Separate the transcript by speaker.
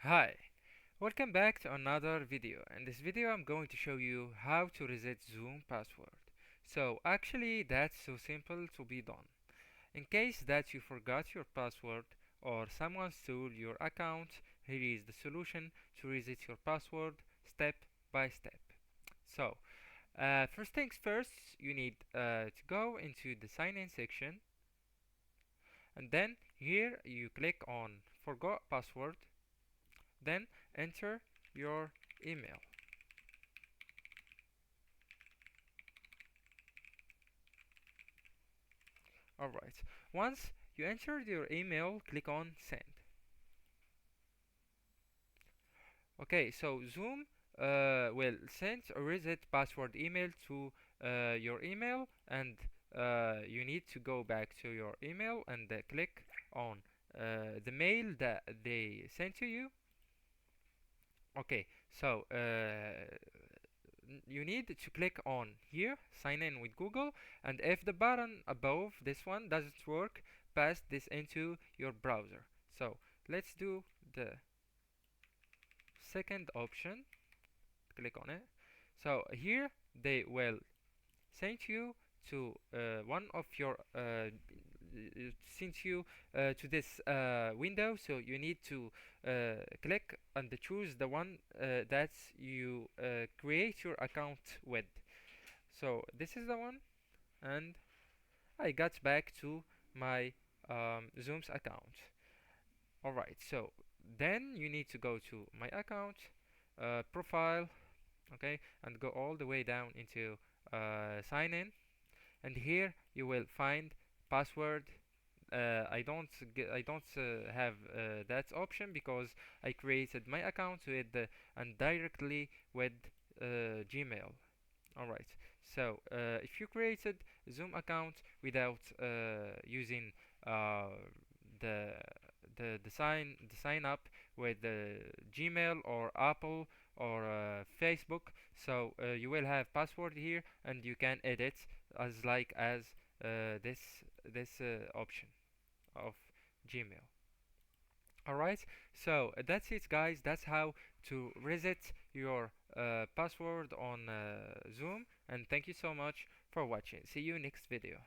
Speaker 1: Hi, welcome back to another video. In this video I'm going to show you how to reset Zoom password. So actually that's so simple to be done. In case that you forgot your password or someone stole your account, here is the solution to reset your password step by step. So first things first, you need to go into the sign in section, and then here you click on forgot password, then enter your email. Alright, once you entered your email, click on send. Okay, so Zoom will send a reset password email to your email, and you need to go back to your email and click on the mail that they sent to you. Okay, so you need to click on here, sign in with Google, and if the button above this one doesn't work, paste this into your browser. So let's do the second option, click on it. So here they will send you to one of your send you to this window, so you need to click and choose the one that you create your account with. So this is the one, and I got back to my Zoom's account. Alright, so then you need to go to my account, profile, okay, and go all the way down into sign in, and here you will find password. I don't have that option because I created my account with and directly with Gmail. Alright, so if you created Zoom account without using uh, the the sign up with Gmail or Apple or Facebook, so you will have password here, and you can edit as this option of Gmail. Alright, so that's it, guys. That's how to reset your password on Zoom, and thank you so much for watching. See you next video.